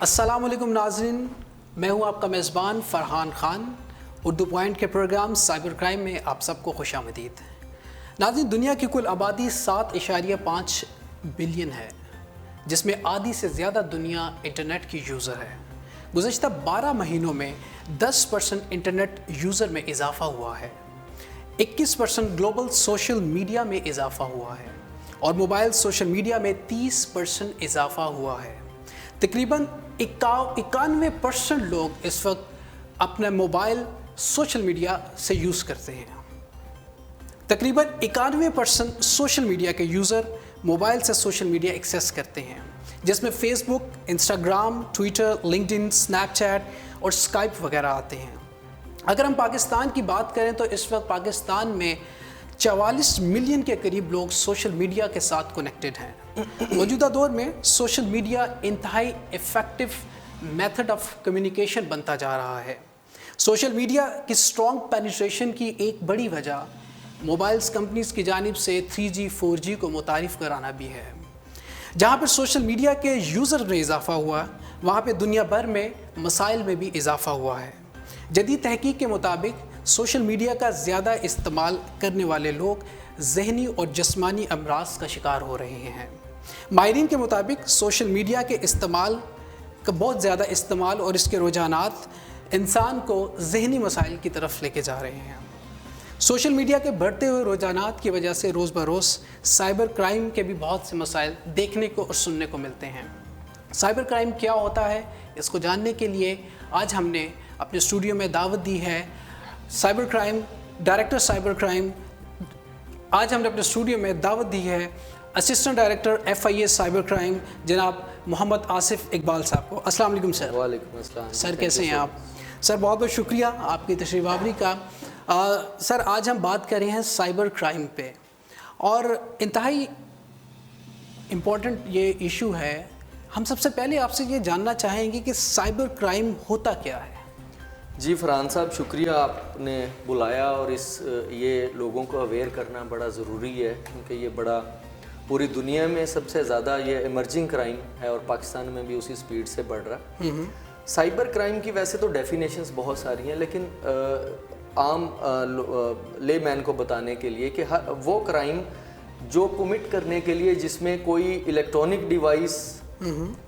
السلام علیکم ناظرین، میں ہوں آپ کا میزبان فرحان خان۔ اردو پوائنٹ کے پروگرام سائبر کرائم میں آپ سب کو خوش آمدید۔ ناظرین، دنیا کی کل آبادی 7.5 بلین ہے، جس میں آدھی سے زیادہ دنیا انٹرنیٹ کی یوزر ہے۔ گزشتہ 12 مہینوں میں 10% انٹرنیٹ یوزر میں اضافہ ہوا ہے، 21% گلوبل سوشل میڈیا میں اضافہ ہوا ہے اور موبائل سوشل میڈیا میں 30% اضافہ ہوا ہے۔ تقریباً 91% لوگ اس وقت اپنا موبائل سوشل میڈیا سے یوز کرتے ہیں۔ تقریباً 91% سوشل میڈیا کے یوزر موبائل سے سوشل میڈیا ایکسیس کرتے ہیں، جس میں فیس بک، انسٹاگرام، ٹویٹر، لنکڈ ان، اسنیپ چیٹ اور اسکائپ وغیرہ آتے ہیں۔ اگر ہم پاکستان کی بات کریں تو اس وقت پاکستان میں 44 ملین کے قریب لوگ سوشل میڈیا کے ساتھ کنیکٹڈ ہیں۔ موجودہ دور میں سوشل میڈیا انتہائی ایفیکٹو میتھڈ آف کمیونیکیشن بنتا جا رہا ہے۔ سوشل میڈیا کی اسٹرانگ پینیٹریشن کی ایک بڑی وجہ موبائلز کمپنیز کی جانب سے 3G 4G کو متعارف کرانا بھی ہے۔ جہاں پر سوشل میڈیا کے یوزر میں اضافہ ہوا، وہاں پہ دنیا بھر میں مسائل میں بھی اضافہ ہوا ہے۔ جدید تحقیق کے مطابق سوشل میڈیا کا زیادہ استعمال کرنے والے لوگ ذہنی اور جسمانی امراض کا شکار ہو رہے ہیں۔ ماہرین کے مطابق سوشل میڈیا کے استعمال کا بہت زیادہ استعمال اور اس کے رجحانات انسان کو ذہنی مسائل کی طرف لے کے جا رہے ہیں۔ سوشل میڈیا کے بڑھتے ہوئے رجحانات کی وجہ سے روز بروز سائبر کرائم کے بھی بہت سے مسائل دیکھنے کو اور سننے کو ملتے ہیں۔ سائبر کرائم کیا ہوتا ہے، اس کو جاننے کے لیے آج ہم نے اپنے اسٹوڈیو میں دعوت دی ہے cyber crime director cyber crime آج ہم نے اپنے اسٹوڈیو میں دعوت دی ہے assistant director FIA cyber crime جناب محمد آصف اقبال صاحب کو۔ السلام علیکم سر۔ وعلیکم السلام سر، کیسے ہیں آپ؟ سر بہت بہت شکریہ آپ کی تشریف آوری کا۔ سر، آج ہم بات کر رہے ہیں سائبر کرائم پہ، اور انتہائی امپورٹنٹ یہ ایشو ہے۔ ہم سب سے پہلے آپ سے یہ جاننا چاہیں گے کہ سائبر کرائم ہوتا کیا ہے؟ جی فرحان صاحب، شکریہ آپ نے بلایا، اور یہ لوگوں کو اویئر کرنا بڑا ضروری ہے، کیونکہ یہ بڑا پوری دنیا میں سب سے زیادہ یہ ایمرجنگ کرائم ہے اور پاکستان میں بھی اسی سپیڈ سے بڑھ رہا ہے۔ سائبر کرائم کی ویسے تو ڈیفینیشنز بہت ساری ہیں، لیکن عام لے مین کو بتانے کے لیے کہ وہ کرائم جو کمٹ کرنے کے لیے جس میں کوئی الیکٹرانک ڈیوائس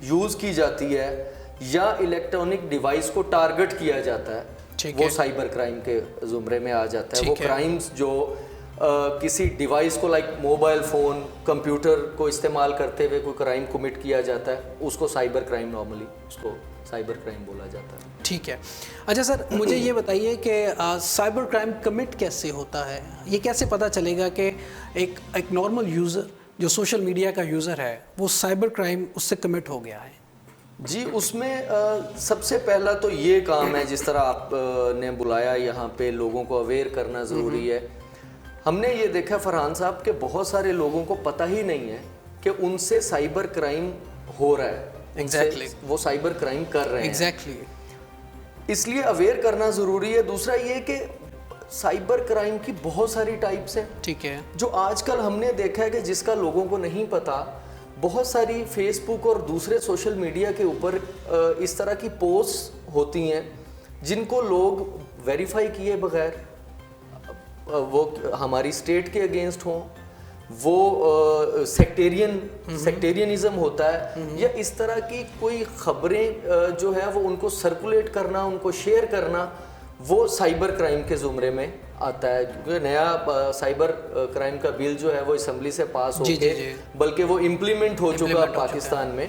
یوز کی جاتی ہے یا الیکٹرانک ڈیوائس کو ٹارگٹ کیا جاتا ہے، وہ سائبر کرائم کے زمرے میں آ جاتا ہے۔ وہ کرائمز جو کسی ڈیوائس کو لائک موبائل فون، کمپیوٹر کو استعمال کرتے ہوئے کوئی کرائم کمٹ کیا جاتا ہے، اس کو سائبر کرائم نارملی اس کو سائبر کرائم بولا جاتا ہے۔ ٹھیک ہے۔ اچھا سر، مجھے یہ بتائیے کہ سائبر کرائم کمٹ کیسے ہوتا ہے؟ یہ کیسے پتہ چلے گا کہ ایک نارمل یوزر جو سوشل میڈیا کا یوزر ہے وہ سائبر کرائم اس سے کمٹ ہو گیا ہے؟ جی، اس میں سب سے پہلا تو یہ کام ہے، جس طرح آپ نے بلایا یہاں پہ لوگوں کو اویئر کرنا ضروری ہے۔ ہم نے یہ دیکھا فرحان صاحب کہ بہت سارے لوگوں کو پتہ ہی نہیں ہے کہ ان سے سائبر کرائم ہو رہا ہے، وہ سائبر کرائم کر رہے ہیں، اس لیے اویئر کرنا ضروری ہے۔ دوسرا یہ کہ سائبر کرائم کی بہت ساری ٹائپس ہیں، ٹھیک ہے، جو آج کل ہم نے دیکھا ہے کہ جس کا لوگوں کو نہیں پتا، بہت ساری فیس بک اور دوسرے سوشل میڈیا کے اوپر اس طرح کی پوسٹ ہوتی ہیں جن کو لوگ ویریفائی کیے بغیر، وہ ہماری اسٹیٹ کے اگینسٹ ہوں، وہ سیکٹیرینزم ہوتا ہے، یا اس طرح کی کوئی خبریں جو ہے وہ ان کو سرکولیٹ کرنا، ان کو شیئر کرنا، وہ سائبر کرائم کے زمرے میں آتا ہے۔ کیونکہ نیا سائبر کرائم کا بل جو ہے وہ اسمبلی سے پاس ہو کے بلکہ وہ امپلیمنٹ ہو چکا پاکستان میں،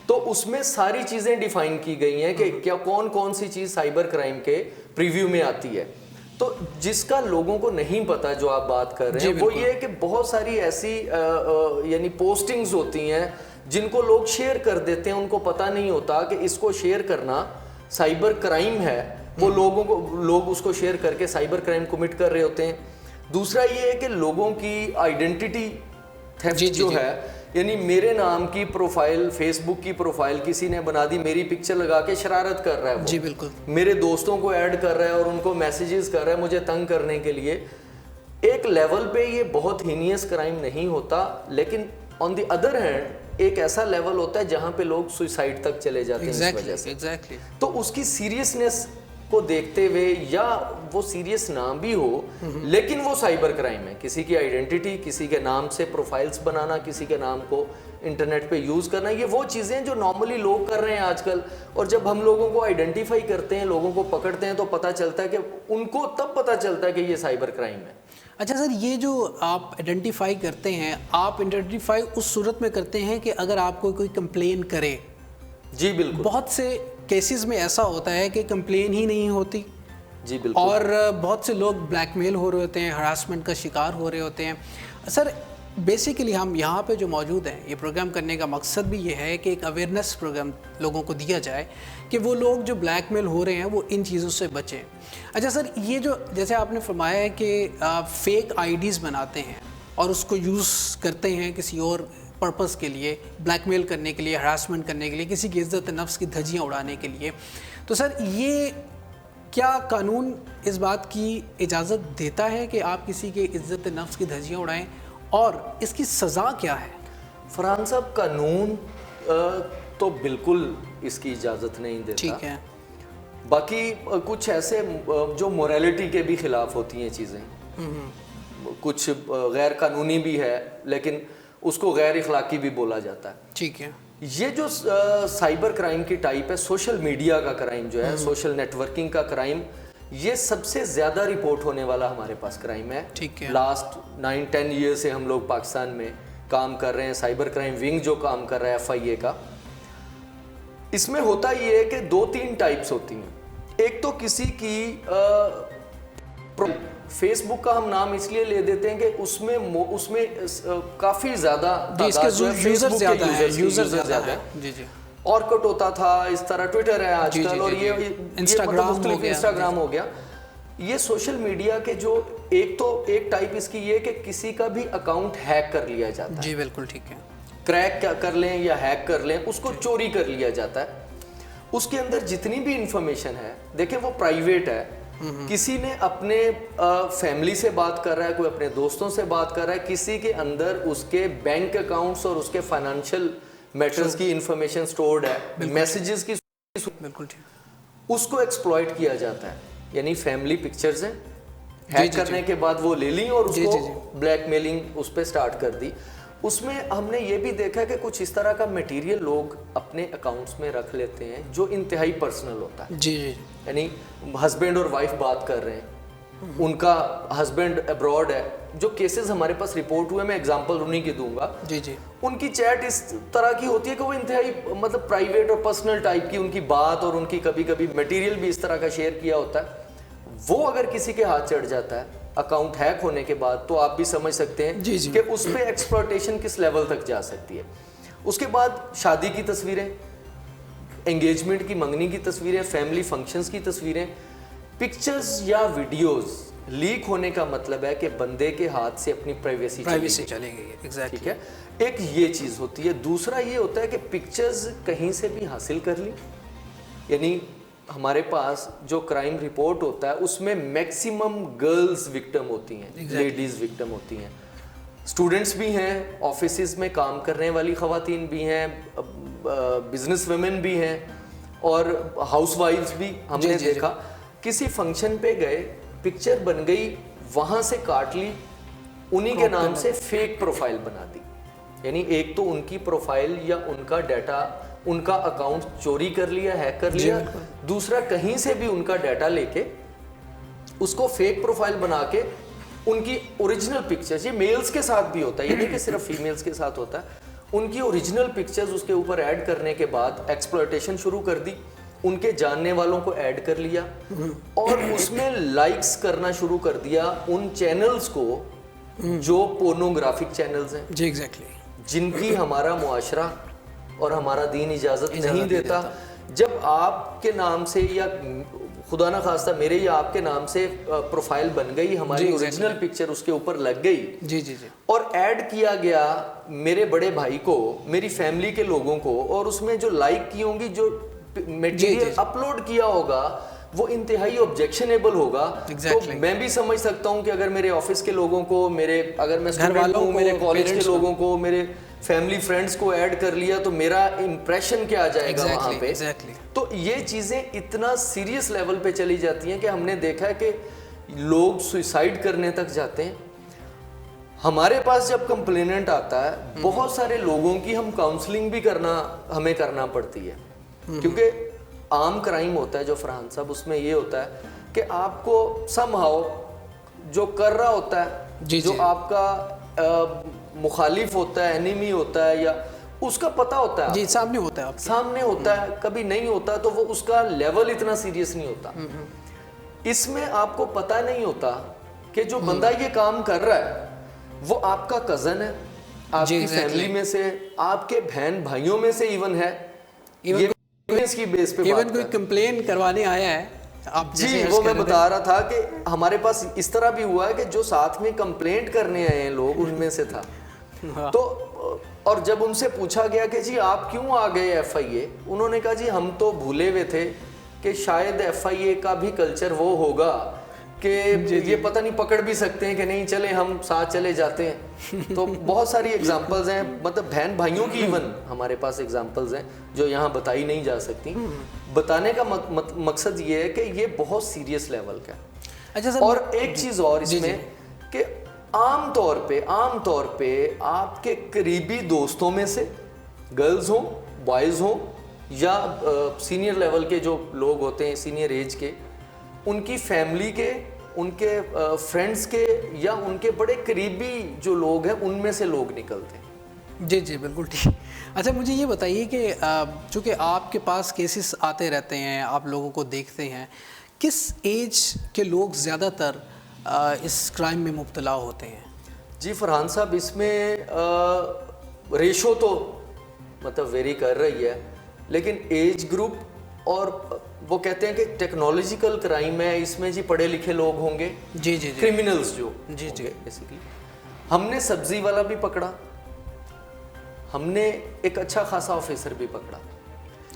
تو اس میں ساری چیزیں ڈیفائن کی گئی ہیں کہ کیا کون سی چیز سائبر کرائم کے پریویو میں آتی ہے۔ تو جس کا لوگوں کو نہیں پتا جو آپ بات کر رہے ہیں وہ یہ ہے کہ بہت ساری ایسی یعنی پوسٹنگز ہوتی ہیں جن کو لوگ شیئر کر دیتے ہیں، ان کو پتہ نہیں ہوتا کہ اس کو شیئر کرنا سائبر کرائم ہے، وہ لوگ اس کو شیئر کر کے سائبر کرائم کمٹ کر رہے ہوتے ہیں۔ دوسرا یہ ہے کہ لوگوں کی آئیڈینٹی تھیفٹ جو ہے، یعنی میرے نام کی پروفائل، فیس بک کی پروفائل کسی نے بنا دی، میری پکچر لگا کے شرارت کر رہا ہے، جی بالکل، میرے دوستوں کو ایڈ کر رہا ہے اور ان کو میسیجز کر رہا ہے مجھے تنگ کرنے کے لیے۔ ایک لیول پہ یہ بہت ہینیس کرائم نہیں ہوتا، لیکن آن دی ادر ہینڈ ایک ایسا لیول ہوتا ہے جہاں پہ لوگ سوئسائڈ تک چلے جاتے ہیں اس وجہ سے. ایگزیکٹلی. تو اس کی سیریسنیس کو دیکھتے ہوئے, یا وہ سیریس نہ بھی ہو لیکن وہ سائبر کرائم ہے, کسی کی آئیڈینٹی, کسی کے نام سے پروفائلز بنانا, کسی کے نام کو انٹرنیٹ پہ یوز کرنا, یہ وہ چیزیں جو نارملی لوگ کر رہے ہیں آج کل. اور جب ہم لوگوں کو آئیڈینٹیفائی کرتے ہیں, لوگوں کو پکڑتے ہیں, تو پتہ چلتا ہے کہ ان کو تب پتہ چلتا ہے کہ یہ سائبر کرائم ہے. اچھا سر, یہ جو آپ آئیڈینٹیفائی کرتے ہیں, آپ آئیڈینٹیفائی اس صورت میں کرتے ہیں کہ اگر آپ کو کوئی کمپلین کرے. جی بالکل. بہت سے کیسز میں ایسا ہوتا ہے کہ کمپلین ہی نہیں ہوتی. جی بالکل. اور بہت سے لوگ بلیک میل ہو رہے ہوتے ہیں, ہراسمنٹ کا شکار ہو رہے ہوتے ہیں. سر بیسیکلی ہم یہاں پہ جو موجود ہیں, یہ پروگرام کرنے کا مقصد بھی یہ ہے کہ ایک اویئرنیس پروگرام لوگوں کو دیا جائے کہ وہ لوگ جو بلیک میل ہو رہے ہیں وہ ان چیزوں سے بچیں. اچھا سر, یہ جو جیسے آپ نے فرمایا ہے کہ فیک آئی ڈیز بناتے ہیں اور اس کو یوز کرتے ہیں کسی اور پرپس کے لیے, بلیک میل کرنے کے لیے, ہراسمنٹ کرنے کے لیے, کسی کی عزت نفس کی دھجیاں اڑانے کے لیے, تو سر یہ کیا قانون اس بات کی اجازت دیتا ہے کہ آپ کسی کے عزت نفس کی دھجیاں اڑائیں, اور اس کی سزا کیا ہے؟ فرحان صاحب, قانون تو بالکل اس کی اجازت نہیں دیتا. ٹھیک ہے. باقی کچھ ایسے جو موریلٹی کے بھی خلاف ہوتی ہیں چیزیں, کچھ غیر قانونی بھی ہے لیکن اس کو غیر اخلاقی بھی بولا جاتا ہے. ٹھیک ہے. یہ جو سائبر کرائم کی ٹائپ ہے, سوشل میڈیا کا کرائم جو ہے, سوشل نیٹ ورکنگ کا کرائم, یہ سب سے زیادہ رپورٹ ہونے والا ہمارے پاس کرائم ہے. ٹھیک ہے. لاسٹ 9-10 ایئر سے ہم لوگ پاکستان میں کام کر رہے ہیں. سائبر کرائم ونگ جو کام کر رہا ہے FIA کا, اس میں ہوتا یہ ہے کہ 2-3 ٹائپس ہوتی ہیں. ایک تو کسی کی فیس بک کا ہم نام اس لیے لے دیتے ہیں کہ اس میں کافی زیادہ یوزر زیادہ ہے. جی جی. آرکٹ ہوتا تھا, اس طرح ٹویٹر ہے آج کل, اور یہ انسٹاگرام ہو گیا. یہ سوشل میڈیا کے جو ایک ٹائپ اس کی یہ کہ کسی کا بھی اکاؤنٹ ہیک کر لیا جاتا ہے. جی بالکل ٹھیک ہے. کریک کر لیں یا ہیک کر لیں, اس کو چوری کر لیا جاتا ہے. اس کے اندر جتنی بھی انفارمیشن ہے, دیکھیں وہ پرائیویٹ ہے, کسی نے اپنے فیملی سے بات کر رہا ہے, کوئی اپنے دوستوں سے بات کر رہا ہے, کسی کے اندر اس کے بینک اکاؤنٹس اور اس کے فائنینشیل میٹرز کی انفارمیشن سٹورڈ ہے, میسیجز کی, بالکل ٹھیک, اس کو ایکسپلائٹ کیا جاتا ہے. یعنی فیملی پکچرز ہیں, ہیک کرنے کے بعد وہ لے لیں اور اس کو بلیک میلنگ اس پہ سٹارٹ کر دی. اس میں ہم نے یہ بھی دیکھا کہ کچھ اس طرح کا میٹیریل لوگ اپنے اکاؤنٹس میں رکھ لیتے ہیں جو انتہائی پرسنل ہوتا ہے. جی جی. یعنی ہسبینڈ اور وائف بات کر رہے ہیں, ان کا ہسبینڈ ابراڈ ہے, جو کیسز ہمارے پاس رپورٹ ہوئے, میں اگزامپل انہیں کی دوں گا. جی جی. ان کی چیٹ اس طرح کی ہوتی ہے کہ وہ انتہائی مطلب پرائیویٹ اور پرسنل ٹائپ کی ان کی بات, اور ان کی کبھی کبھی میٹیریل بھی اس طرح کا شیئر کیا ہوتا ہے. وہ اگر کسی کے ہاتھ چڑھ جاتا ہے اکاؤنٹ ہیک ہونے کے بعد, تو آپ بھی سمجھ سکتے ہیں کہ اس پہ ایکسپلوٹیشن کس لیول تک جا سکتی ہے. اس کے بعد شادی کی تصویریں, انگیجمنٹ کی, منگنی کی تصویریں, فیملی فنکشنز کی تصویریں, پکچرز یا ویڈیوز لیک ہونے کا مطلب ہے کہ بندے کے ہاتھ سے اپنی پرائیویسی چلے گئی. ایگزیکٹلی. ٹھیک ہے. ایک یہ چیز ہوتی ہے. دوسرا یہ ہوتا ہے کہ پکچرز کہیں سے بھی حاصل کر لی. یعنی ہمارے پاس جو کرائم رپورٹ ہوتا ہے اس میں میکسیمم گرلز وکٹم ہوتی ہیں, لیڈیز وکٹم ہوتی ہیں, اسٹوڈنٹس بھی ہیں, آفیسز میں کام کرنے والی خواتین بھی ہیں, بزنس ویمن بھی ہیں, اور ہاؤس وائفز بھی. ہم نے دیکھا کسی فنکشن پہ گئے, پکچر بن گئی, وہاں سے کاٹ لی, انہی کے نام سے فیک پروفائل بنا دی. یعنی ایک تو ان کی پروفائل یا ان کا ڈیٹا, ان کا اکاؤنٹ چوری کر لیا, ہیک کر لیا. دوسرا کہیں سے بھی ان کا ڈیٹا لے کے اس کو فیک پروفائل بنا کے ان کی اوریجنل پکچرز, یہ میلز کے ساتھ بھی ہوتا ہے, یہ نہیں کہ صرف فیمیلز کے ساتھ ہوتا ہے, ان کی اوریجنل پکچرز اس کے اوپر ایڈ کرنے کے بعد ایکسپلوٹیشن شروع کر دی. ان کے جاننے والوں کو ایڈ کر لیا اور اس میں لائکس کرنا شروع کر دیا ان چینلز کو جو پورنوگرافک چینلز ہیں. جی ایگزیکٹلی. جن کی ہمارا معاشرہ اور ہمارا دین اجازت نہیں دیتا. جب آپ کے نام سے یا خدا نہ خواستہ میرے یا آپ کے نام سے پروفائل بن گئی, ہماری اوریجنل پکچر اس کے اوپر لگ گئی, جی جی جی, اور ایڈ کیا گیا میرے بڑے بھائی کو, میری فیملی کے لوگوں کو, اور اس میں جو لائک کی ہوں گی, جو میٹیریل اپلوڈ کیا ہوگا وہ انتہائی آبجیکشنیبل ہوگا. تو میں بھی سمجھ سکتا ہوں کہ اگر میرے آفس کے لوگوں کو, میرے اگر میں اسٹوڈنٹ ہوں, میرے کالج کے لوگوں کو, میرے فیملی فرینڈز کو ایڈ کر لیا تو میرا امپریشن کیا آ جائے گا وہاں پہ. تو یہ چیزیں اتنا سیریس لیول پہ چلی جاتی ہیں کہ ہم نے دیکھا ہے کہ لوگ سوئسائڈ کرنے تک جاتے ہیں. ہمارے پاس جب کمپلیننٹ آتا ہے بہت سارے لوگوں کی ہم کاؤنسلنگ بھی ہمیں کرنا پڑتی ہے, کیونکہ عام کرائم ہوتا ہے جو فرحان صاحب, اس میں یہ ہوتا ہے کہ آپ کو سم ہاؤ جو کر رہا ہوتا ہے, جو آپ کا مخالف ہوتا ہے, اینیمی ہوتا ہے, یا اس کا پتہ ہوتا ہے, سامنے ہوتا ہے, کبھی نہیں ہوتا تو وہ اس کا لیول اتنا سیریس نہیں ہوتا. اس میں آپ کو پتہ نہیں ہوتا کہ جو بندہ یہ کام کر رہا ہے وہ آپ کا کزن ہے, آپ کی فیملی میں سے, آپ کے بہن بھائیوں میں سے ایون ہے, اس کی بیس پہ ایون کوئی کمپلین کروانے آیا ہے آپ. جی وہ میں بتا رہا تھا کہ ہمارے پاس اس طرح بھی ہوا ہے کہ جو ساتھ میں کمپلینٹ کرنے آئے ہیں لوگ ان میں سے تھا. تو اور جب ان سے پوچھا گیا کہ جی آپ کیوں آ گئے ایف آئی اے, انہوں نے کہا جی ہم تو بھولے ہوئے تھے کہ شاید ایف آئی اے کا بھی کلچر وہ ہوگا کہ یہ پتہ نہیں پکڑ بھی سکتے ہیں کہ نہیں, چلے ہم ساتھ چلے جاتے ہیں. تو بہت ساری ایگزامپلز ہیں, مطلب بہن بھائیوں کی ایون ہمارے پاس ایگزامپلز ہیں جو یہاں بتائی نہیں جا سکتی. بتانے کا مقصد یہ ہے کہ یہ بہت سیریس لیول کا ہے. اور ایک چیز اور اس میں کہ عام طور پہ آپ کے قریبی دوستوں میں سے, گرلز ہوں بوائز ہوں یا سینئر لیول کے جو لوگ ہوتے ہیں, سینئر ایج کے, ان کی فیملی کے, ان کے فرینڈز کے, یا ان کے بڑے قریبی جو لوگ ہیں ان میں سے لوگ نکلتے ہیں. جی بالکل ٹھیک. اچھا مجھے یہ بتائیے کہ چونکہ آپ کے پاس کیسز آتے رہتے ہیں, آپ لوگوں کو دیکھتے ہیں, کس ایج کے لوگ زیادہ تر اس کرائم میں مبتلا ہوتے ہیں؟ جی فرحان صاحب, اس میں ریشو تو مطلب ویری کر رہی ہے, لیکن ایج گروپ اور وہ کہتے ہیں کہ ٹیکنالوجیکل کرائم ہے, اس میں جی پڑھے لکھے لوگ ہوں گے, کرمنلز جو بیسیکلی. ہم نے سبزی والا بھی پکڑا, ہم نے ایک اچھا خاصا آفیسر بھی پکڑا.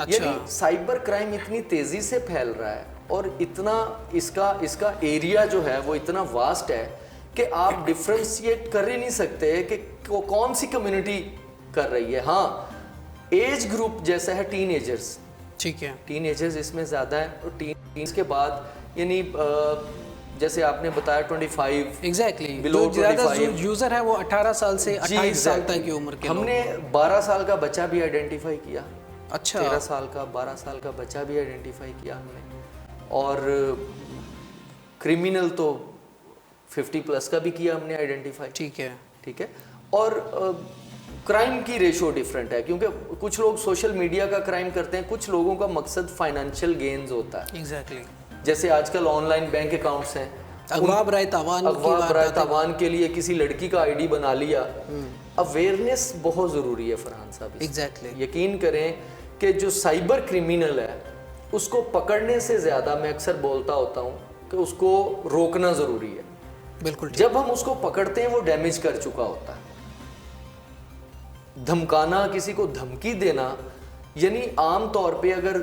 یعنی سائبر کرائم اتنی تیزی سے پھیل رہا ہے اور اتنا اس کا ایریا جو ہے وہ اتنا واسٹ ہے کہ آپ ڈفرینشیٹ کر ہی نہیں سکتے کہ کون سی کمیونٹی کر رہی ہے. ہاں ایج گروپ جیسا ہے ٹین ایجرز, ٹھیک ہے, ٹین ایجرز اس میں زیادہ ہیں, اور ٹینز کے بعد یعنی جیسے آپ نے بتایا 25 ایگزیکٹلی جو زیادہ یوزر ہے وہ 18 سال سے 28 سال تک کی عمر کے. ہم نے 12 سال کا بچہ بھی آئیڈینٹیفائی کیا, اچھا 13 سال کا 12 سال کا بچہ بھی آئیڈینٹیفائی کیا ہم نے, اور کرمنل تو 50 پلس کا بھی کیا ہم نے آئیڈینٹیفائی. ٹھیک ہے. اور کرائم کی ریشو ڈیفرنٹ ہے, کیونکہ کچھ لوگ سوشل میڈیا کا کرائم کرتے ہیں, کچھ لوگوں کا مقصد فائنینشیل گینز ہوتا ہے. ایگزیکٹلی. جیسے آج کل آن لائن بینک اکاؤنٹس ہیں, اغوا برائے تاوان کے لیے کسی لڑکی کا آئی ڈی بنا لیا. اویئرنیس بہت ضروری ہے فرحان صاحب. ایگزیکٹلی. یقین کریں کہ جو سائبر کرمنل ہے اس کو پکڑنے سے زیادہ میں اکثر بولتا ہوتا ہوں کہ اس کو روکنا ضروری ہے. بالکل. جب ہم اس کو پکڑتے ہیں وہ ڈیمیج کر چکا ہوتا ہے. دھمکانا, کسی کو دھمکی دینا, یعنی عام طور پہ اگر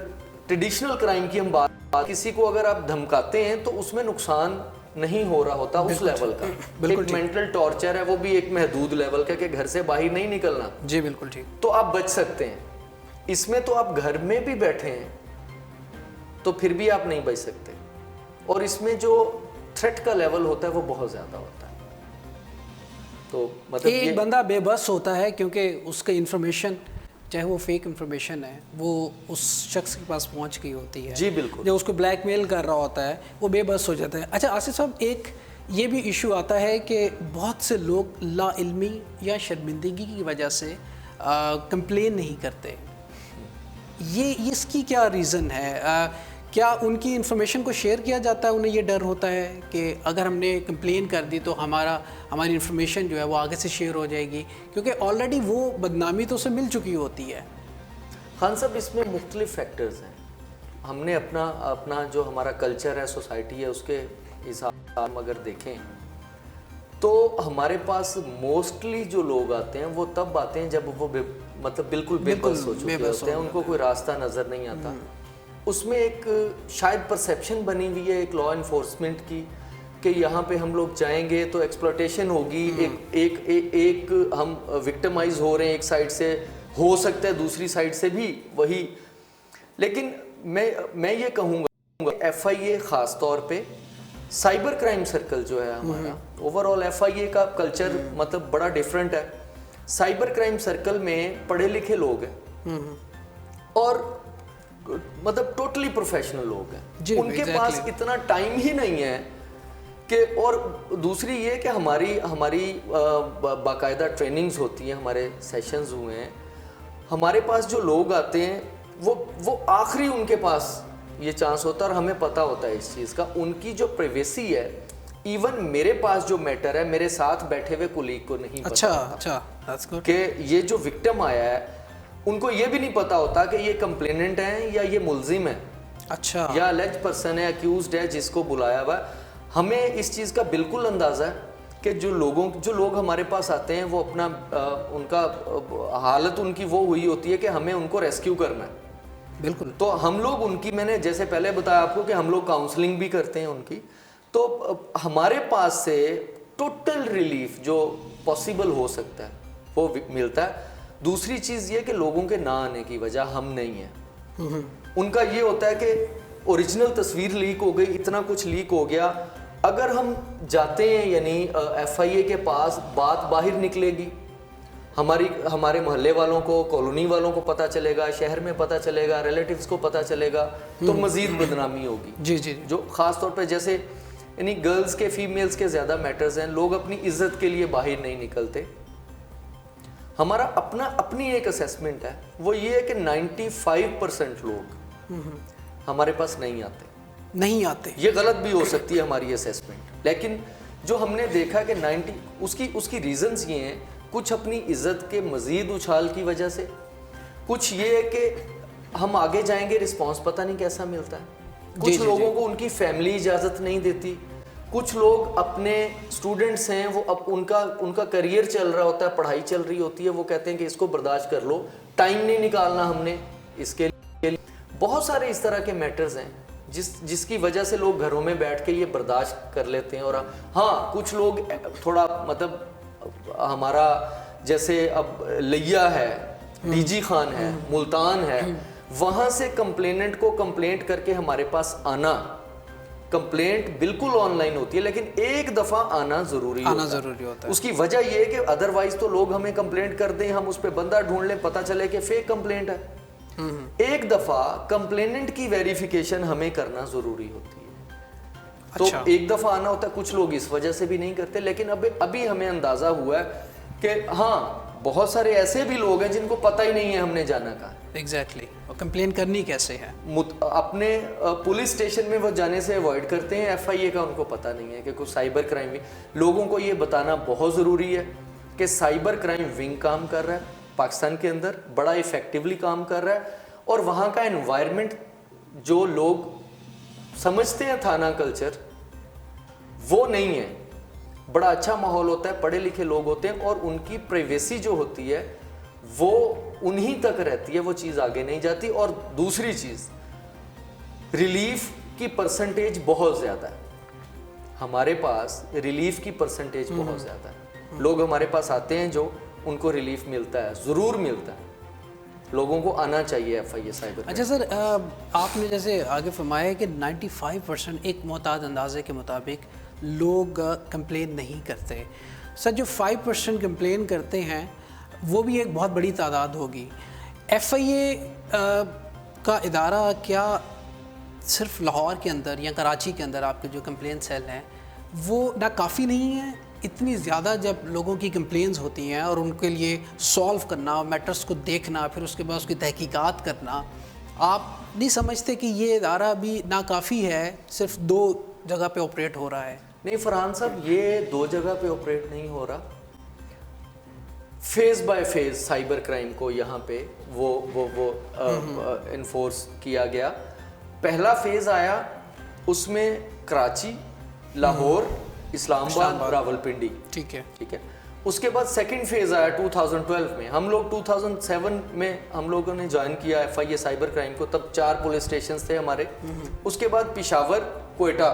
ٹریڈیشنل کرائم کی ہم بات, کسی کو اگر آپ دھمکاتے ہیں تو اس میں نقصان نہیں ہو رہا ہوتا اس لیول کا. ایک مینٹل ٹارچر ہے, وہ بھی ایک محدود لیول کا کہ گھر سے باہر نہیں نکلنا. جی بالکل ٹھیک. تو آپ بچ سکتے ہیں. اس میں تو آپ گھر میں بھی بیٹھے ہیں تو پھر بھی آپ نہیں بچ سکتے, اور اس میں جو تھریٹ کا لیول ہوتا ہے وہ بہت زیادہ ہوتا ہے. تو مطلب ایک بندہ بے بس ہوتا ہے کیونکہ اس کا انفارمیشن, چاہے وہ فیک انفارمیشن ہے, وہ اس شخص کے پاس پہنچ گئی ہوتی ہے. جی بالکل. جو اس کو بلیک میل کر رہا ہوتا ہے وہ بے بس ہو جاتا ہے. اچھا آصف صاحب, ایک یہ بھی ایشو آتا ہے کہ بہت سے لوگ لا علمی یا شرمندگی کی وجہ سے کمپلین نہیں کرتے. یہ اس کی کیا ریزن ہے؟ کیا ان کی انفارمیشن کو شیئر کیا جاتا ہے, انہیں یہ ڈر ہوتا ہے کہ اگر ہم نے کمپلین کر دی تو ہماری انفارمیشن جو ہے وہ آگے سے شیئر ہو جائے گی, کیونکہ آلریڈی وہ بدنامی تو اسے مل چکی ہوتی ہے. خان صاحب اس میں مختلف فیکٹرز ہیں. ہم نے اپنا جو ہمارا کلچر ہے, سوسائٹی ہے, اس کے حساب سے ہم اگر دیکھیں تو ہمارے پاس موسٹلی جو لوگ آتے ہیں وہ تب آتے ہیں جب وہ مطلب بالکل بے بس ہو چکے ہوتے ہیں, ان کو کوئی راستہ نظر نہیں آتا. اس میں ایک شاید پرسیپشن بنی ہوئی ہے ایک لا انفورسمنٹ کی کہ یہاں پہ ہم لوگ جائیں گے تو ایکسپلوٹیشن ہوگی, ایک ہم وکٹمائز ہو رہے ہیں ایک سائڈ سے, ہو سکتا ہے دوسری سائڈ سے بھی وہی. لیکن میں یہ کہوں گا ایف آئی اے خاص طور پہ سائبر کرائم سرکل جو ہے ہمارا, اوور آل ایف آئی اے کا کلچر مطلب بڑا ڈفرینٹ ہے. سائبر کرائم سرکل میں پڑھے لکھے لوگ ہیں اور مطلب ٹوٹلی پروفیشنل لوگ ہیں, ان کے پاس اتنا ٹائم ہی نہیں ہے کہ, اور دوسری یہ کہ ہماری باقاعدہ ٹریننگز ہوتی ہیں, ہمارے سیشنز ہوئے ہیں, ہمارے پاس جو لوگ آتے ہیں وہ آخری ان کے پاس یہ چانس ہوتا ہے اور ہمیں پتہ ہوتا ہے اس چیز کا. ان کی جو پریویسی ہے, ایون میرے پاس جو میٹر ہے میرے ساتھ بیٹھے ہوئے کولیگ کو نہیں پتا کہ یہ جو وکٹم آیا ہے, ان کو یہ بھی نہیں پتا ہوتا کہ یہ کمپلیننٹ ہیں یا یہ ملزم ہے, اچھا, یا الیج پرسن ہے, اکیوزڈ ہے جس کو بلایا ہوا ہے. ہمیں اس چیز کا بالکل اندازہ ہے کہ جو لوگ ہمارے پاس آتے ہیں وہ اپنا ان کا حالت ان کی وہ ہوئی ہوتی ہے کہ ہمیں ان کو ریسکیو کرنا ہے. بالکل. تو ہم لوگ ان کی, میں نے جیسے پہلے بتایا آپ کو کہ ہم لوگ کاؤنسلنگ بھی کرتے ہیں ان کی, تو ہمارے پاس سے ٹوٹل ریلیف جو پاسبل ہو سکتا ہے وہ ملتا ہے. دوسری چیز یہ کہ لوگوں کے نہ آنے کی وجہ ہم نہیں ہیں. ان کا یہ ہوتا ہے کہ اوریجنل تصویر لیک ہو گئی, اتنا کچھ لیک ہو گیا, اگر ہم جاتے ہیں یعنی ایف آئی اے کے پاس, بات باہر نکلے گی, ہمارے محلے والوں کو, کالونی والوں کو پتہ چلے گا, شہر میں پتہ چلے گا, ریلیٹیوز کو پتہ چلے گا, تو مزید بدنامی ہوگی. جی, جو خاص طور پہ جیسے یعنی گرلز کے, فیمیلز کے زیادہ میٹرز ہیں, لوگ اپنی عزت کے لیے باہر نہیں نکلتے. ہمارا اپنی ایک اسیسمنٹ ہے, وہ یہ ہے کہ 95% لوگ ہمارے پاس نہیں آتے. یہ غلط بھی ہو سکتی ہے ہماری اسیسمنٹ, لیکن جو ہم نے دیکھا کہ اس کی ریزنز یہ ہیں, کچھ اپنی عزت کے مزید اچھال کی وجہ سے, کچھ یہ ہے کہ ہم آگے جائیں گے رسپانس پتہ نہیں کیسا ملتا ہے, کچھ لوگوں کو ان کی فیملی اجازت نہیں دیتی, کچھ لوگ اپنے اسٹوڈنٹس ہیں وہ اب ان کا کریئر چل رہا ہوتا ہے, پڑھائی چل رہی ہوتی ہے, وہ کہتے ہیں کہ اس کو برداشت کر لو, ٹائم نہیں نکالنا ہم نے اس کے لیے. بہت سارے اس طرح کے میٹرز ہیں جس کی وجہ سے لوگ گھروں میں بیٹھ کے یہ برداشت کر لیتے ہیں. اور ہاں کچھ لوگ تھوڑا مطلب ہمارا جیسے اب لیا ہے, ڈی جی خان ہے, ملتان ہے, وہاں سے کمپلیننٹ کو کمپلینٹ کر کے ہمارے پاس آنا, کمپلینٹ بالکل آن لائن ہوتی ہے لیکن ایک دفعہ آنا ضروری ہوتا ہے. اس کی وجہ یہ ہے کہ ادروائز تو لوگ ہمیں کمپلینٹ کر دیں, ہم اس پہ بندہ ڈھونڈ لیں, پتہ چلے کہ فیک کمپلینٹ ہے. ایک دفعہ کمپلیننٹ کی ویریفیکیشن ہمیں کرنا ضروری ہوتی ہے. تو ایک دفعہ آنا ہوتا ہے, کچھ لوگ اس وجہ سے بھی نہیں کرتے. لیکن ابھی ہمیں اندازہ ہوا ہے کہ ہاں بہت سارے ایسے بھی لوگ ہیں جن کو پتہ ہی نہیں ہے ہم نے جانا کہاں. ایگزیکٹلی. اور کمپلین کرنی کیسے ہے, اپنے پولیس اسٹیشن میں وہ جانے سے اوائڈ کرتے ہیں. ایف آئی اے کا ان کو پتہ نہیں ہے کہ کوئی سائبر کرائم میں. لوگوں کو یہ بتانا بہت ضروری ہے کہ سائبر کرائم ونگ کام کر رہا ہے پاکستان کے اندر, بڑا افیکٹولی کام کر رہا ہے, اور وہاں کا انوائرمنٹ جو لوگ سمجھتے ہیں تھانہ کلچر وہ نہیں ہے. بڑا اچھا ماحول ہوتا ہے, پڑھے لکھے لوگ ہوتے ہیں, اور ان کی پرائیویسی جو ہوتی ہے وہ انہی تک رہتی ہے, وہ چیز آگے نہیں جاتی. اور دوسری چیز, ریلیف کی پرسنٹیج بہت زیادہ ہے ہمارے پاس, ریلیف کی پرسنٹیج بہت زیادہ ہے. لوگ ہمارے پاس آتے ہیں جو ان کو ریلیف ملتا ہے, ضرور ملتا ہے. لوگوں کو آنا چاہیے ایف آئی اے سائبر. اچھا سر, آپ نے جیسے آگے فرمایا کہ 95% ایک معتاد اندازے کے مطابق لوگ کمپلین نہیں کرتے. سر جو 5% کمپلین کرتے ہیں وہ بھی ایک بہت بڑی تعداد ہوگی. ایف آئی اے کا ادارہ کیا صرف لاہور کے اندر یا کراچی کے اندر آپ کے جو کمپلین سیل ہیں وہ نہ کافی نہیں ہے؟ اتنی زیادہ جب لوگوں کی کمپلینز ہوتی ہیں اور ان کے لیے سولو کرنا, میٹرز کو دیکھنا, پھر اس کے بعد اس کی تحقیقات کرنا, آپ نہیں سمجھتے کہ یہ ادارہ بھی ناکافی ہے, صرف 2 جگہ پہ آپریٹ ہو رہا ہے؟ نہیں فرحان صاحب, یہ 2 جگہ پہ آپریٹ نہیں ہو رہا. Phase by phase cyber crime کو یہاں پہ وہ انفورس کیا گیا. پہلا فیز آیا, اس میں کراچی, لاہور, اسلام آباد, راولپنڈی. ٹھیک ہے. اس کے بعد سیکنڈ فیز آیا 2012 میں. ہم لوگ 2007 میں ہم لوگوں نے جوائن کیا F I A cyber crime کو, تب 4 پولیس اسٹیشنز تھے ہمارے. اس کے بعد Peshawar, Quetta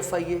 FIA,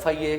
FIA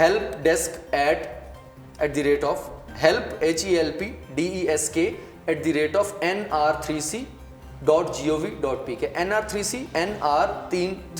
help desk help@nr3c.gov.pk. NR3C, NR 3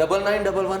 9911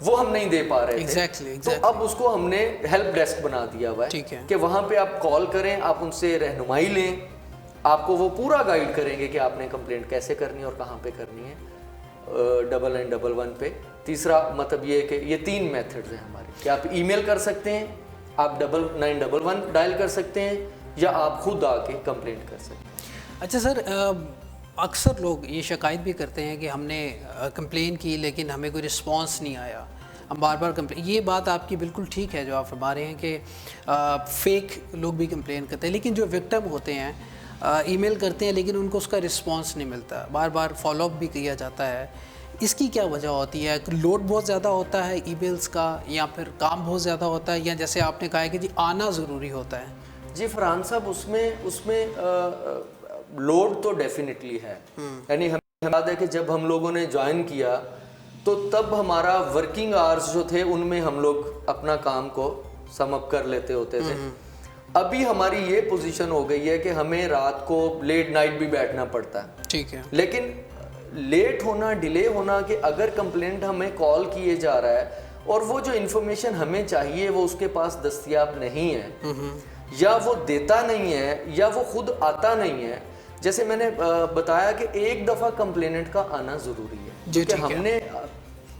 وہ ہم نہیں دے پا رہے Exactly. تو اب اس کو ہم نے ہیلپ ڈیسک بنا دیا ہوا ہے کہ وہاں پہ آپ کال کریں, آپ ان سے رہنمائی لیں, آپ کو وہ پورا گائیڈ کریں گے کہ آپ نے کمپلینٹ کیسے کرنی ہے اور کہاں پہ کرنی ہے. 9911 پہ. تیسرا مطلب یہ ہے کہ یہ 3 میتھڈز ہیں ہمارے, کہ آپ ای میل کر سکتے ہیں, آپ 9911 ڈائل کر سکتے ہیں, یا آپ خود آ کے کمپلینٹ کر سکتے ہیں. اچھا سر, اکثر لوگ یہ شکایت بھی کرتے ہیں کہ ہم نے کمپلین کی لیکن ہمیں کوئی رسپانس نہیں آیا, ہم بار بار کمپلین. یہ بات آپ کی بالکل ٹھیک ہے جو آپ فرما رہے ہیں کہ فیک لوگ بھی کمپلین کرتے ہیں, لیکن جو وکٹم ہوتے ہیں ای میل کرتے ہیں لیکن ان کو اس کا رسپانس نہیں ملتا, بار بار فالو اپ بھی کیا جاتا ہے. اس کی کیا وجہ ہوتی ہے؟ لوڈ بہت زیادہ ہوتا ہے ای میلز کا, یا پھر کام بہت زیادہ ہوتا ہے, یا جیسے آپ نے کہا ہے کہ جی آنا ضروری ہوتا ہے؟ جی فرحان صاحب, اس میں لوڈ تو ڈیفینیٹلی ہے. یعنی ہمیں یاد ہے کہ جب ہم لوگوں نے جوائن کیا تو تب ہمارا ورکنگ آورز جو تھے ان میں ہم لوگ اپنا کام کو سم اپ کر لیتے ہوتے تھے. ابھی ہماری یہ پوزیشن ہو گئی ہے کہ ہمیں رات کو لیٹ نائٹ بھی بیٹھنا پڑتا ہے. ٹھیک ہے. لیکن لیٹ ہونا, ڈیلے ہونا, کہ اگر کمپلینٹ ہمیں کال کیے جا رہا ہے اور وہ جو انفارمیشن ہمیں چاہیے وہ اس کے پاس دستیاب نہیں ہے, یا وہ دیتا نہیں ہے, یا وہ خود آتا نہیں ہے. جیسے میں نے بتایا کہ ایک دفعہ کمپلیننٹ کا آنا ضروری ہے, کیونکہ ہم نے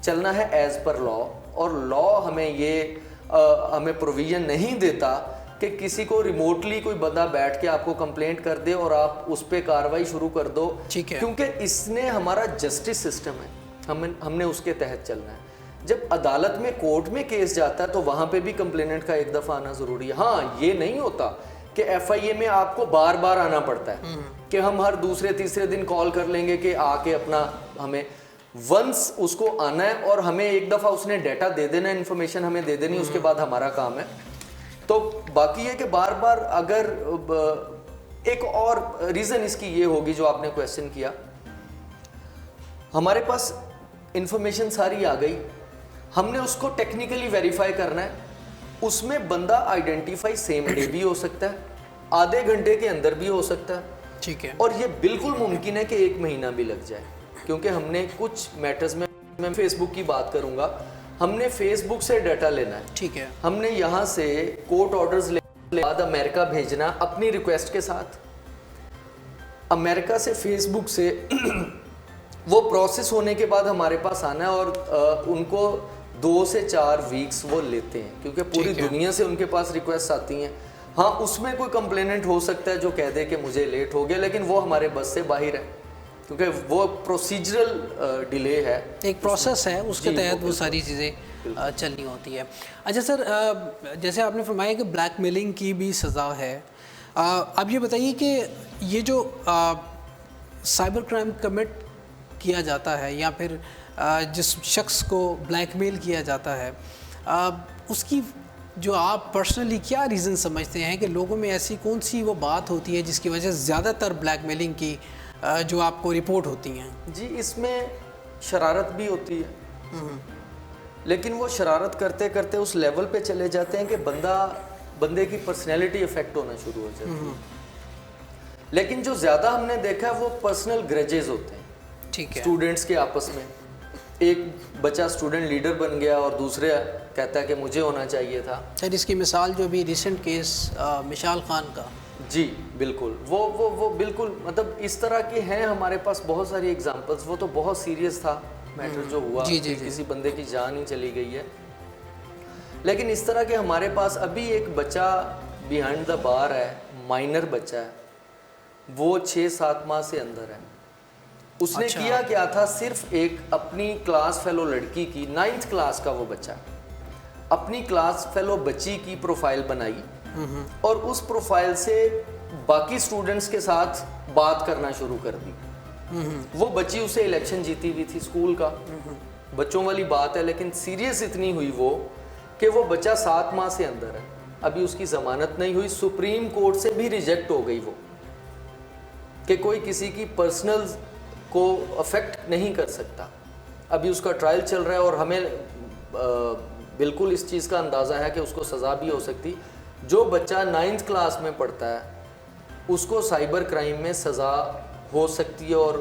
چلنا ہے ایز پر لا, اور لا ہمیں پروویژن نہیں دیتا کہ کسی کو ریموٹلی کوئی بندہ بیٹھ کے آپ کو کمپلینٹ کر دے اور آپ اس پہ کاروائی شروع کر دو, کیونکہ اس نے ہمارا جسٹس سسٹم ہے, ہم نے اس کے تحت چلنا ہے. جب عدالت میں کورٹ میں کیس جاتا ہے تو وہاں پہ بھی کمپلیننٹ کا ایک دفعہ آنا ضروری ہے. ہاں, یہ نہیں ہوتا کہ ایف آئی اے میں آپ کو بار بار آنا پڑتا ہے, کہ ہم ہر دوسرے تیسرے دن کال کر لیں گے کہ آ کے اپنا, ہمیں ونس اس کو آنا ہے اور ہمیں ایک دفعہ اس نے ڈیٹا دے دینا, انفارمیشن ہمیں دے دینی, اس کے بعد ہمارا کام ہے. تو باقی ہے کہ بار بار اگر ایک اور ریزن اس کی یہ ہوگی جو آپ نے کویسچن کیا, ہمارے پاس انفارمیشن ساری آ گئی, ہم نے اس کو ٹیکنیکلی ویریفائی کرنا ہے. اس میں بندہ آئیڈینٹیفائی سیم ڈے بھی ہو سکتا ہے, آدھے گھنٹے کے اندر بھی ہو سکتا ہے. ٹھیک ہے. اور یہ بالکل ممکن ہے کہ 1 مہینہ بھی لگ جائے, کیونکہ ہم نے کچھ میٹرز میں فیس بک کی بات کروں گا, ہم نے فیس بک سے ڈیٹا لینا ہے. ٹھیک ہے. ہم نے یہاں سے کورٹ آرڈرز لے بعد امریکہ بھیجنا اپنی ریکویسٹ کے ساتھ. امریکہ سے فیس بک سے وہ پروسیس ہونے کے بعد ہمارے پاس آنا ہے, اور ان کو 2 سے 4 ویکس وہ لیتے ہیں, کیونکہ پوری دنیا سے ان کے پاس ریکویسٹ آتی ہیں. ہاں, اس میں کوئی کمپلیننٹ ہو سکتا ہے جو کہہ دے کہ مجھے لیٹ ہو گیا, لیکن وہ ہمارے بس سے باہر ہے, کیونکہ وہ پروسیجرل ڈیلے ہے, ایک پروسیس ہے, اس کے تحت وہ ساری چیزیں چلنی ہوتی ہے. اچھا سر, جیسے آپ نے فرمایا کہ بلیک میلنگ کی بھی سزا ہے, اب یہ بتائیے کہ یہ جو سائبر کرائم کمٹ کیا جاتا ہے یا پھر جس شخص کو بلیک میل کیا جاتا ہے, اس کی جو آپ پرسنلی کیا ریزن سمجھتے ہیں کہ لوگوں میں ایسی کون سی وہ بات ہوتی ہے جس کی وجہ سے زیادہ تر بلیک میلنگ کی جو آپ کو رپورٹ ہوتی ہیں؟ جی, اس میں شرارت بھی ہوتی ہے, لیکن وہ شرارت کرتے کرتے اس لیول پہ چلے جاتے ہیں کہ بندے کی پرسنالٹی افیکٹ ہونا شروع ہو جاتی ہے. لیکن جو زیادہ ہم نے دیکھا ہے وہ پرسنل گریجز ہوتے ہیں. ٹھیک ہے. اسٹوڈنٹس کے آپس میں, ایک بچہ اسٹوڈنٹ لیڈر بن گیا اور دوسرے کہتا ہے کہ مجھے ہونا چاہیے تھا. سر, اس کی مثال جو بھی ریسنٹ کیس مشال خان کا. جی بالکل, وہ بالکل, مطلب اس طرح کے ہیں ہمارے پاس بہت ساری ایگزامپلس. وہ تو بہت سیریس تھا میٹر جو ہوا, کسی بندے کی جان ہی چلی گئی ہے. لیکن اس طرح کے ہمارے پاس ابھی ایک بچہ بیہائنڈ دا بار ہے, مائنر بچہ ہے, وہ 6-7 ماہ سے اندر ہے. اس نے کیا تھا, صرف ایک اپنی کلاس فیلو لڑکی کی, 9th کلاس کا وہ بچہ, اپنی کلاس فیلو بچی کی پروفائل بنائی, اور اس پروفائل سے باقی اسٹوڈنٹس کے ساتھ بات کرنا شروع کر دی. وہ بچی اسے الیکشن جیتی ہوئی تھی اسکول کا, بچوں والی بات ہے, لیکن سیریس اتنی ہوئی وہ کہ وہ بچہ 7 ماہ سے اندر ہے. ابھی اس کی ضمانت نہیں ہوئی, سپریم کورٹ سے بھی ریجیکٹ ہو گئی وہ, کہ کوئی کسی کی پرسنل کو افیکٹ نہیں کر سکتا. ابھی اس کا ٹرائل چل رہا ہے, اور ہمیں بالکل اس چیز کا اندازہ ہے کہ اس کو سزا بھی ہو سکتی. جو بچہ 9th کلاس میں پڑھتا ہے اس کو سائبر کرائم میں سزا ہو سکتی ہے, اور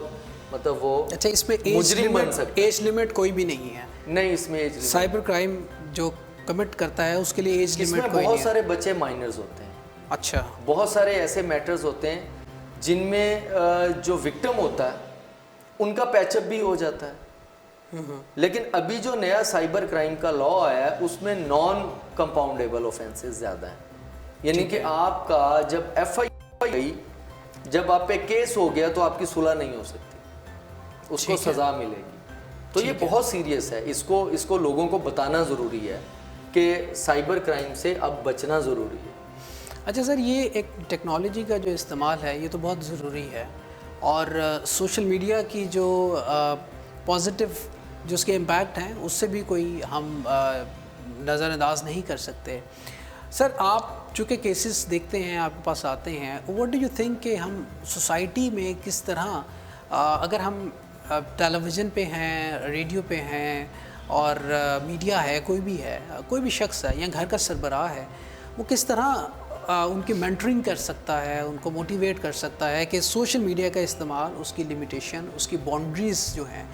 مطلب وہ اچھا, اس میں مجرم بن سکتا ہے. ایج لمٹ کوئی بھی نہیں ہے؟ نہیں اس میں ایج لمٹ، سائبر کرائم جو کمٹ کرتا ہے اس کے لیے ایج اس میں لمٹ کوئی بہت نہیں ہے؟ سارے بچے مائنرز ہوتے ہیں، اچھا بہت سارے ایسے میٹرز ہوتے ہیں جن میں جو وکٹم ہوتا ہے ان کا پیچ اپ بھی ہو جاتا ہے، لیکن ابھی جو نیا سائبر کرائم کا لا آیا ہے اس میں نان کمپاؤنڈیبل اوفینسز زیادہ ہیں، یعنی کہ آپ کا جب ایف آئی گئی، جب آپ پہ کیس ہو گیا تو آپ کی صلح نہیں ہو سکتی، اس کو سزا ملے گی. تو یہ بہت سیریس ہے، اس کو لوگوں کو بتانا ضروری ہے کہ سائبر کرائم سے اب بچنا ضروری ہے. اچھا سر، یہ ایک ٹیکنالوجی کا جو استعمال ہے یہ تو بہت ضروری ہے، اور سوشل میڈیا کی جو پازیٹیو جو اس کے امپیکٹ ہیں اس سے بھی کوئی ہم نظر انداز نہیں کر سکتے. سر آپ چونکہ کیسز دیکھتے ہیں، آپ کے پاس آتے ہیں، واٹ ڈو یو تھنک کہ ہم سوسائٹی میں کس طرح اگر ہم ٹیلی ویژن پہ ہیں، ریڈیو پہ ہیں، اور میڈیا ہے، کوئی بھی ہے، کوئی بھی شخص ہے یا گھر کا سربراہ ہے، وہ کس طرح ان کی مینٹرنگ کر سکتا ہے، ان کو موٹیویٹ کر سکتا ہے کہ سوشل میڈیا کا استعمال، اس کی لمیٹیشن، اس کی باؤنڈریز جو ہیں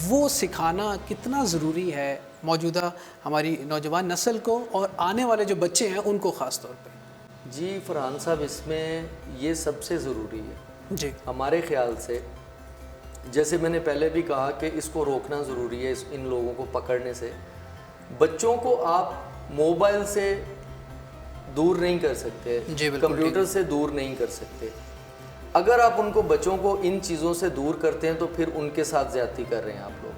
وہ سکھانا کتنا ضروری ہے موجودہ ہماری نوجوان نسل کو اور آنے والے جو بچے ہیں ان کو خاص طور پہ؟ جی فرحان صاحب، اس میں یہ سب سے ضروری ہے جی ہمارے خیال سے. جیسے میں نے پہلے بھی کہا کہ اس کو روکنا ضروری ہے، ان لوگوں کو پکڑنے سے. بچوں کو آپ موبائل سے دور نہیں کر سکتے، جی بالکل، کمپیوٹر سے دور نہیں کر سکتے. اگر آپ ان کو بچوں کو ان چیزوں سے دور کرتے ہیں تو پھر ان کے ساتھ زیادتی کر رہے ہیں آپ لوگ،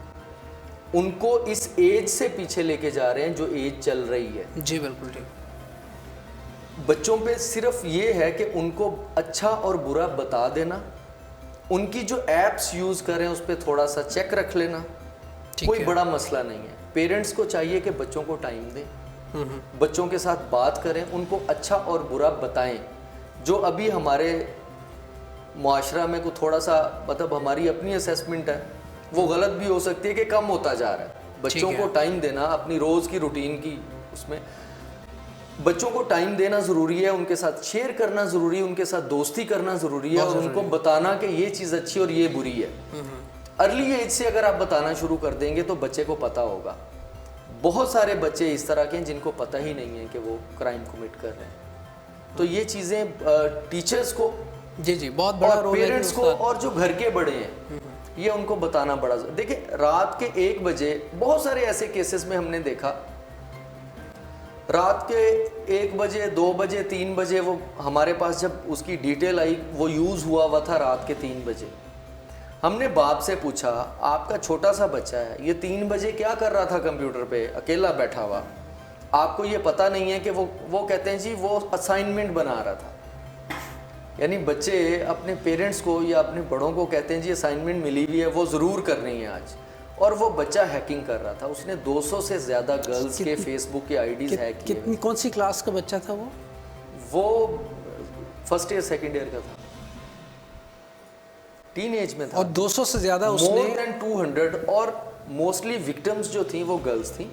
ان کو اس ایج سے پیچھے لے کے جا رہے ہیں جو ایج چل رہی ہے. جی بالکل ٹھیک. بچوں پہ صرف یہ ہے کہ ان کو اچھا اور برا بتا دینا، ان کی جو ایپس یوز کر رہے ہیں اس پہ تھوڑا سا چیک رکھ لینا، کوئی بڑا مسئلہ نہیں ہے. پیرنٹس کو چاہیے کہ بچوں کو ٹائم دیں، بچوں کے ساتھ بات کریں، ان کو اچھا اور برا بتائیں. جو ابھی ہمارے معاشرہ میں کو تھوڑا سا مطلب ہماری اپنی اسیسمنٹ ہے، وہ غلط بھی ہو سکتی ہے کہ کم ہوتا جا رہا ہے. بچوں کو ٹائم دینا اپنی روز کی روٹین کی، اس میں بچوں کو ٹائم دینا ضروری ہے، ان کے ساتھ شیئر کرنا ضروری ہے، ان کے ساتھ دوستی کرنا ضروری ہے، اور ان کو بتانا کہ یہ چیز اچھی اور یہ بری ہے. ارلی ایج سے اگر آپ بتانا شروع کر دیں گے تو بچے کو پتہ ہوگا. بہت سارے بچے اس طرح کے ہیں جن کو پتہ ہی نہیں ہے کہ وہ کرائم کمٹ کر رہے ہیں. تو یہ چیزیں ٹیچرز کو، جی بہت بڑا رول ہے، پیرنٹس کو، اور جو گھر کے بڑے ہیں یہ ان کو بتانا بڑا. دیکھیں رات کے 1 بجے بہت سارے ایسے کیسز میں ہم نے دیکھا، رات کے 1 بجے 2 بجے 3 بجے وہ ہمارے پاس جب اس کی ڈیٹیل آئی، وہ یوز ہوا تھا رات کے 3 بجے. ہم نے باپ سے پوچھا آپ کا چھوٹا سا بچہ ہے، یہ 3 بجے کیا کر رہا تھا کمپیوٹر پہ اکیلا بیٹھا ہوا، آپ کو یہ پتہ نہیں ہے کہ وہ کہتے ہیں جی وہ اسائنمنٹ بنا رہا تھا. یعنی بچے اپنے پیرنٹس کو یا اپنے بڑوں کو کہتے ہیں جی اسائنمنٹ ملی ہوئی ہے وہ ضرور کرنی ہے آج، اور وہ بچہ ہیکنگ کر رہا تھا. اس نے 200 سے زیادہ گرلز کے فیس بک کے آئی ڈیز ہیک کیے. کون سی کلاس کا بچہ تھا وہ فرسٹ ایئر سیکنڈ ایئر کا تھا، ٹین ایج میں تھا، اور 200 سے زیادہ اس نے مور دین 200. اور موسٹلی وکٹمز جو تھیں وہ گرلز تھیں،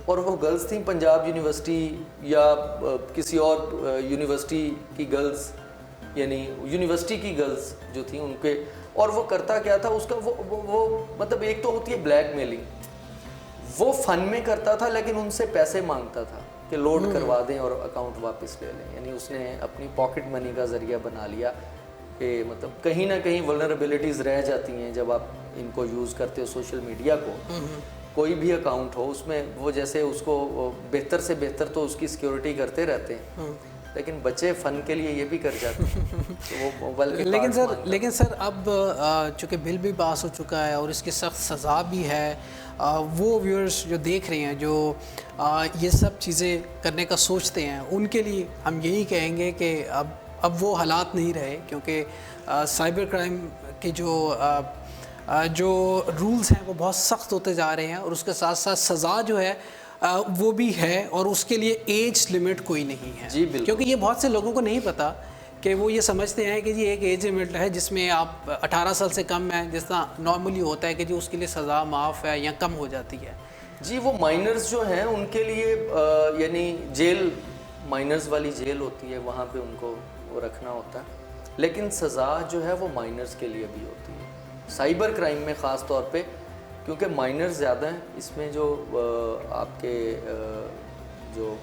اور وہ گرلز تھیں پنجاب یونیورسٹی یا کسی اور یونیورسٹی کی گرلز، یعنی یونیورسٹی کی گرلز جو تھیں ان کے. اور وہ کرتا کیا تھا اس کا وہ مطلب ایک تو ہوتی ہے بلیک میلنگ، وہ فن میں کرتا تھا لیکن ان سے پیسے مانگتا تھا کہ لوڈ کروا دیں اور اکاؤنٹ واپس لے لیں. یعنی اس نے اپنی پاکٹ منی کا ذریعہ بنا لیا کہ مطلب کہیں نہ کہیں ولنریبلٹیز رہ جاتی ہیں جب آپ ان کو یوز کرتے ہو سوشل میڈیا کو. کوئی بھی اکاؤنٹ ہو اس میں وہ جیسے اس کو بہتر سے بہتر تو اس کی سیکیورٹی کرتے رہتے ہیں، لیکن بچے فن کے لیے یہ بھی کر جاتے ہیں تو وہ موبائل کے لیکن سر اب چونکہ بل بھی پاس ہو چکا ہے اور اس کی سخت سزا بھی ہے، وہ ویورز جو دیکھ رہے ہیں جو یہ سب چیزیں کرنے کا سوچتے ہیں ان کے لیے ہم یہی کہیں گے کہ اب وہ حالات نہیں رہے، کیونکہ سائبر کرائم کے جو رولز ہیں وہ بہت سخت ہوتے جا رہے ہیں، اور اس کے ساتھ ساتھ سزا جو ہے وہ بھی ہے، اور اس کے لیے ایج لمٹ کوئی نہیں ہے. جی بالکل، کیونکہ یہ بہت سے لوگوں کو نہیں پتہ کہ وہ یہ سمجھتے ہیں کہ جی ایک ایج لمٹ ہے جس میں آپ 18 سال سے کم ہے، جس طرح نارملی ہوتا ہے کہ جی اس کے لیے سزا معاف ہے یا کم ہو جاتی ہے. جی وہ مائنرز جو ہیں ان کے لیے یعنی جیل، مائنرز والی جیل ہوتی ہے، وہاں پہ ان کو وہ رکھنا ہوتا ہے، لیکن سزا جو ہے وہ مائنرز کے لیے بھی ہوتی ہے. سائبر کرائم میں خاص طور پہ کیونکہ مائنرز زیادہ ہیں اس میں، جو آپ کے جو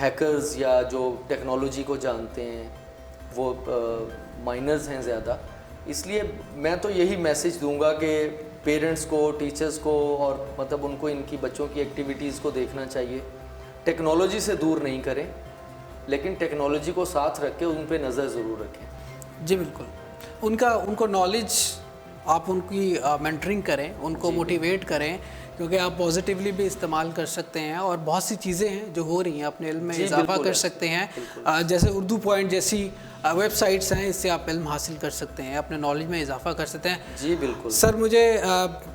ہیکرز یا جو ٹیکنالوجی کو جانتے ہیں وہ مائنرز ہیں زیادہ. اس لیے میں تو یہی میسیج دوں گا کہ پیرنٹس کو، ٹیچرز کو، اور مطلب ان کو ان کی بچوں کی ایکٹیویٹیز کو دیکھنا چاہیے. ٹیکنالوجی سے دور نہیں کریں، لیکن ٹیکنالوجی کو ساتھ رکھ کے ان پہ نظر ضرور رکھیں. جی بالکل. ان کو نالج آپ ان کی مینٹرنگ کریں، ان کو موٹیویٹ کریں، کیونکہ آپ پازیٹیولی بھی استعمال کر سکتے ہیں اور بہت سی چیزیں ہیں جو ہو رہی ہیں، اپنے علم میں اضافہ کر سکتے ہیں. جیسے اردو پوائنٹ جیسی ویب سائٹس ہیں، اس سے آپ علم حاصل کر سکتے ہیں، اپنے نالج میں اضافہ کر سکتے ہیں. جی بالکل سر. مجھے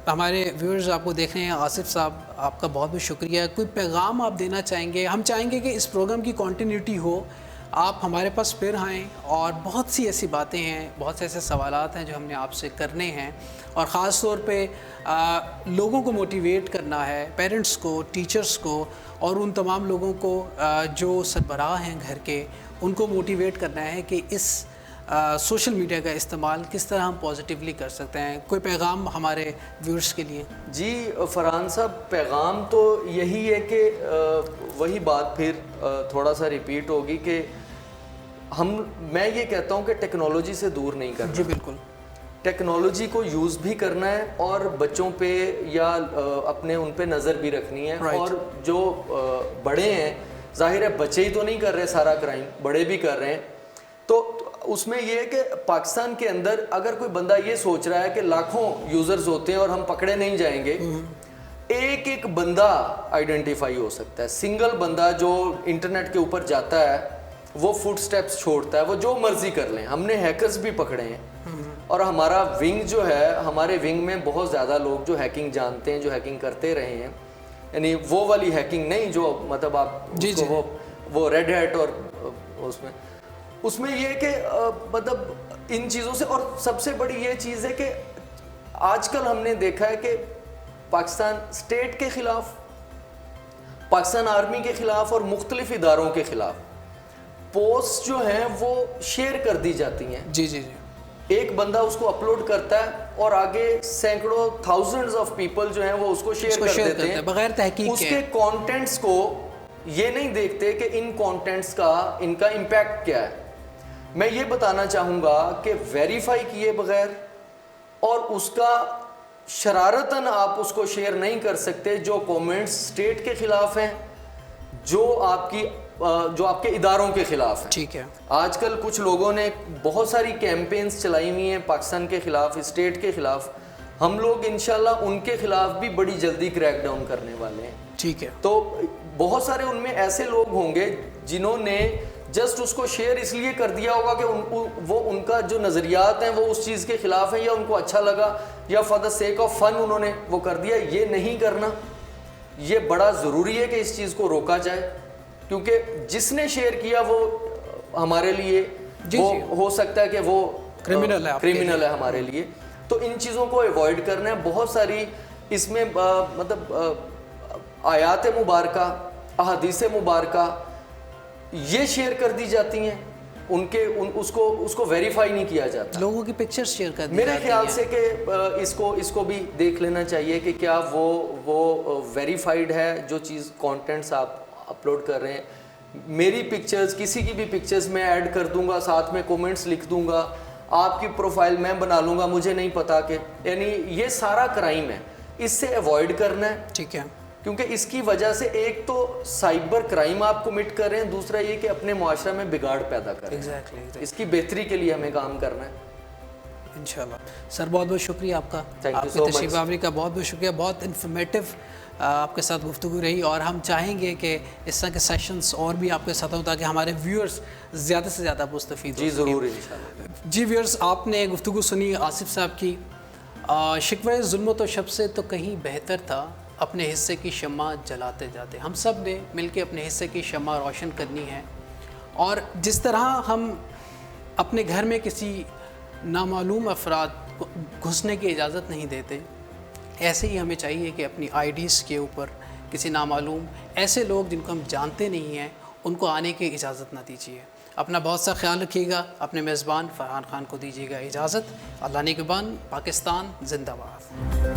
ہمارے ویورز آپ کو دیکھ رہے ہیں، آصف صاحب آپ کا بہت بہت شکریہ. کوئی پیغام آپ دینا چاہیں گے؟ ہم چاہیں گے کہ اس پروگرام کی کنٹینیوٹی ہو، آپ ہمارے پاس پھر آئیں، اور بہت سی ایسی باتیں ہیں، بہت سے ایسے سوالات ہیں جو ہم نے آپ سے کرنے ہیں، اور خاص طور پہ لوگوں کو موٹیویٹ کرنا ہے، پیرنٹس کو، ٹیچرز کو، اور ان تمام لوگوں کو جو سربراہ ہیں گھر کے، ان کو موٹیویٹ کرنا ہے کہ اس سوشل میڈیا کا استعمال کس طرح ہم پازیٹیولی کر سکتے ہیں. کوئی پیغام ہمارے ویورز کے لیے؟ جی فرحان صاحب، پیغام تو یہی ہے کہ وہی بات پھر تھوڑا سا ریپیٹ ہوگی کہ میں یہ کہتا ہوں کہ ٹیکنالوجی سے دور نہیں کرنا. جی بالکل. ٹیکنالوجی کو یوز بھی کرنا ہے اور بچوں پہ یا اپنے ان پہ نظر بھی رکھنی ہے. اور جو بڑے ہیں، ظاہر ہے بچے ہی تو نہیں کر رہے سارا کرائم، بڑے بھی کر رہے ہیں. تو اس میں یہ ہے کہ پاکستان کے اندر اگر کوئی بندہ یہ سوچ رہا ہے کہ لاکھوں یوزرز ہوتے ہیں اور ہم پکڑے نہیں جائیں گے، ایک ایک بندہ آئیڈینٹیفائی ہو سکتا ہے. سنگل بندہ جو انٹرنیٹ کے اوپر جاتا ہے، وہ فٹ سٹیپس چھوڑتا ہے، وہ جو مرضی کر لیں. ہم نے ہیکرز بھی پکڑے ہیں، اور ہمارا ونگ جو ہے، ہمارے ونگ میں بہت زیادہ لوگ جو ہیکنگ جانتے ہیں، جو ہیکنگ کرتے رہے ہیں. یعنی وہ والی ہیکنگ نہیں جو مطلب آپ وہ ریڈ ہیٹ، اور اس میں یہ کہ مطلب ان چیزوں سے. اور سب سے بڑی یہ چیز ہے کہ آج کل ہم نے دیکھا ہے کہ پاکستان اسٹیٹ کے خلاف، پاکستان آرمی کے خلاف اور مختلف اداروں کے خلاف پوسٹ جو ہیں وہ شیئر کر دی جاتی ہیں. جی جی جی. ایک بندہ اس کو اپلوڈ کرتا ہے اور آگے سینکڑوں تھاؤزنڈز آف پیپل جو ہیں وہ اس کو شیئر کر دیتے ہیں بغیر تحقیق اس کے کانٹینٹس کو. یہ نہیں دیکھتے کہ ان کانٹینٹس کا ان کا امپیکٹ کیا ہے. میں یہ بتانا چاہوں گا کہ ویریفائی کیے بغیر اور اس کا شرارتاً آپ اس کو شیئر نہیں کر سکتے جو کومنٹس اسٹیٹ کے خلاف ہیں، جو آپ کے اداروں کے خلاف ہیں. ٹھیک ہے. آج کل کچھ لوگوں نے بہت ساری کیمپینز چلائی ہوئی ہیں پاکستان کے خلاف، اسٹیٹ کے خلاف. ہم لوگ انشاءاللہ ان کے خلاف بھی بڑی جلدی کریک ڈاؤن کرنے والے ہیں. ٹھیک ہے. تو بہت سارے ان میں ایسے لوگ ہوں گے جنہوں نے جسٹ اس کو شیئر اس لیے کر دیا ہوگا کہ وہ ان کا جو نظریات ہیں وہ اس چیز کے خلاف ہیں، یا ان کو اچھا لگا، یا for the sake of fun انہوں نے وہ کر دیا. یہ نہیں کرنا. یہ بڑا ضروری ہے کہ اس چیز کو روکا جائے، کیونکہ جس نے شیئر کیا وہ ہمارے لیے وہ ہو سکتا ہے کہ وہ کرمنل ہے ہمارے لیے. تو ان چیزوں کو ایوائڈ کرنا ہے. بہت ساری اس میں مطلب آیات مبارکہ، احادیث مبارکہ یہ شیئر کر دی جاتی ہیں، اس کو ویریفائی نہیں کیا جاتا. لوگوں کی پکچرز شیئر کر دی میرے خیال سے کہ اس کو بھی دیکھ لینا چاہیے کہ کیا وہ ویریفائڈ ہے جو چیز کانٹینٹس آپ اپلوڈ کر رہے ہیں. میری پکچرز، کسی کی بھی پکچرز میں ایڈ کر دوں گا، ساتھ میں کومنٹس لکھ دوں گا، آپ کی پروفائل میں بنا لوں گا، مجھے نہیں پتا کہ یعنی یہ سارا کرائم ہے. اس سے ایوائڈ کرنا ہے. ٹھیک ہے. کیونکہ اس کی وجہ سے ایک تو سائبر کرائم آپ کمٹ کر رہے ہیں، دوسرا یہ کہ اپنے معاشرہ میں بگاڑ پیدا کر رہے ہیں. اس کی بہتری کے لیے ہمیں کام کرنا ہے انشاءاللہ. سر بہت بہت شکریہ آپ کا، آپ کی تشریف آوری کا بہت بہت شکریہ. بہت انفارمیٹیو آپ کے ساتھ گفتگو رہی، اور ہم چاہیں گے کہ اس طرح کے سیشنز اور بھی آپ کے ساتھ ہوں تاکہ ہمارے ویورز زیادہ سے زیادہ مستفید ہوں. جی ضرور انشاءاللہ. جی ویورز، آپ نے گفتگو سنی آصف صاحب کی. شکوہ ظلم و تشب سے تو کہیں بہتر تھا اپنے حصے کی شمع جلاتے جاتے. ہم سب نے مل کے اپنے حصے کی شمع روشن کرنی ہے، اور جس طرح ہم اپنے گھر میں کسی نامعلوم افراد کو گھسنے کی اجازت نہیں دیتے، ایسے ہی ہمیں چاہیے کہ اپنی آئی ڈیز کے اوپر کسی نامعلوم ایسے لوگ جن کو ہم جانتے نہیں ہیں ان کو آنے کی اجازت نہ دیجیے۔ اپنا بہت سا خیال رکھیے گا۔ اپنے میزبان فرحان خان کو دیجیے گا اجازت۔ اللہ نگہبان۔ پاکستان زندہ باد۔